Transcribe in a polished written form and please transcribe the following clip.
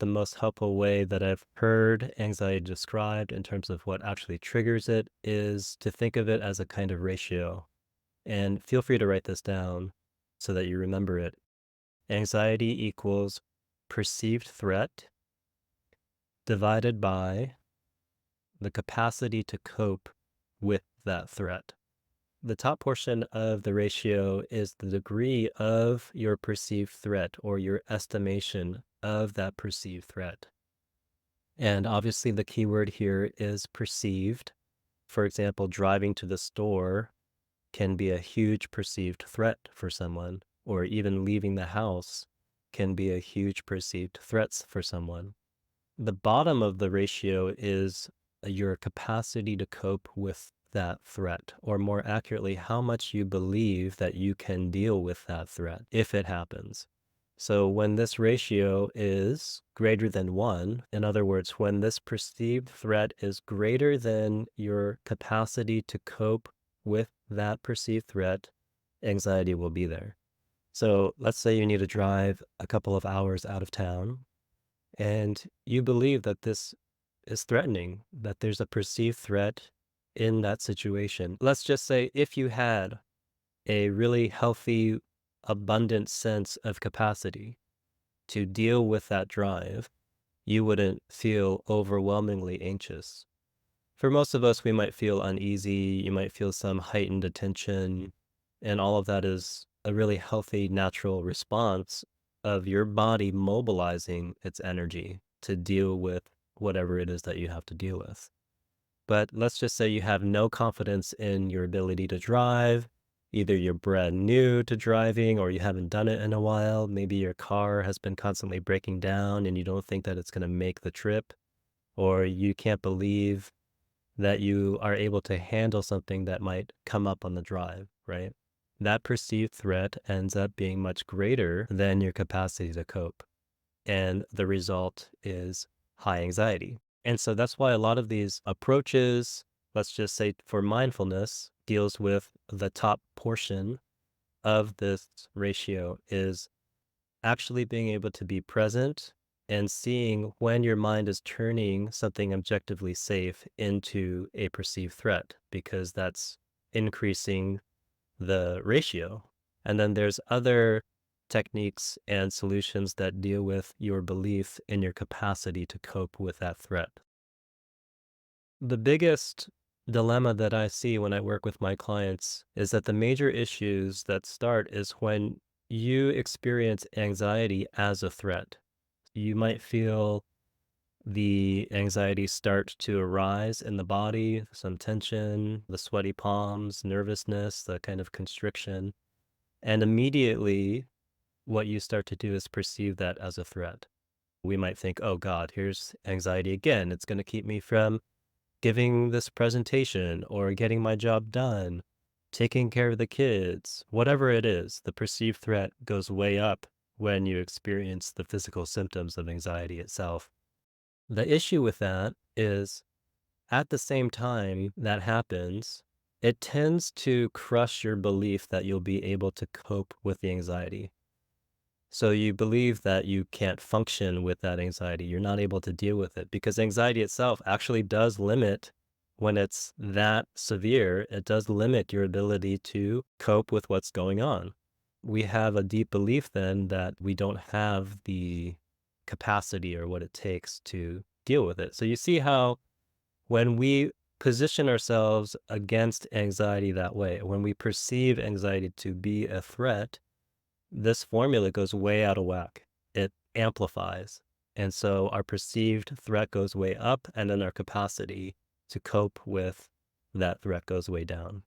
the most helpful way that I've heard anxiety described in terms of what actually triggers it is to think of it as a kind of ratio. And feel free to write this down so that you remember it. Anxiety equals perceived threat divided by the capacity to cope with that threat. The top portion of the ratio is the degree of your perceived threat or your estimation of that perceived threat. And obviously, the key word here is perceived. For example, driving to the store can be a huge perceived threat for someone, or even leaving the house can be a huge perceived threat for someone. The bottom of the ratio is your capacity to cope with that threat, or more accurately, how much you believe that you can deal with that threat if it happens. So when this ratio is greater than 1, in other words, when this perceived threat is greater than your capacity to cope with that perceived threat, anxiety will be there. So let's say you need to drive a couple of hours out of town and you believe that this is threatening, that there's a perceived threat in that situation. Let's just say if you had a really healthy, abundant sense of capacity to deal with that drive, you wouldn't feel overwhelmingly anxious. For most of us, we might feel uneasy, you might feel some heightened attention, and all of that is a really healthy, natural response of your body mobilizing its energy to deal with whatever it is that you have to deal with. But let's just say you have no confidence in your ability to drive. Either you're brand new to driving or you haven't done it in a while. Maybe your car has been constantly breaking down and you don't think that it's going to make the trip, or you can't believe that you are able to handle something that might come up on the drive, right? That perceived threat ends up being much greater than your capacity to cope. And the result is high anxiety. And so that's why a lot of these approaches, let's just say for mindfulness, deals with the top portion of this ratio is actually being able to be present and seeing when your mind is turning something objectively safe into a perceived threat, because that's increasing the ratio. And then there's other techniques and solutions that deal with your belief in your capacity to cope with that threat. The biggest dilemma that I see when I work with my clients is that the major issues that start is when you experience anxiety as a threat. You might feel the anxiety start to arise in the body, some tension, the sweaty palms, nervousness, the kind of constriction. And immediately, what you start to do is perceive that as a threat. We might think, oh God, here's anxiety again. It's going to keep me from giving this presentation or getting my job done, taking care of the kids, whatever it is. The perceived threat goes way up when you experience the physical symptoms of anxiety itself. The issue with that is at the same time that happens, it tends to crush your belief that you'll be able to cope with the anxiety. So you believe that you can't function with that anxiety. You're not able to deal with it because anxiety itself actually does limit, when it's that severe, it does limit your ability to cope with what's going on. We have a deep belief then that we don't have the capacity or what it takes to deal with it. So you see how when we position ourselves against anxiety that way, when we perceive anxiety to be a threat, this formula goes way out of whack. It amplifies. And so our perceived threat goes way up, and then our capacity to cope with that threat goes way down.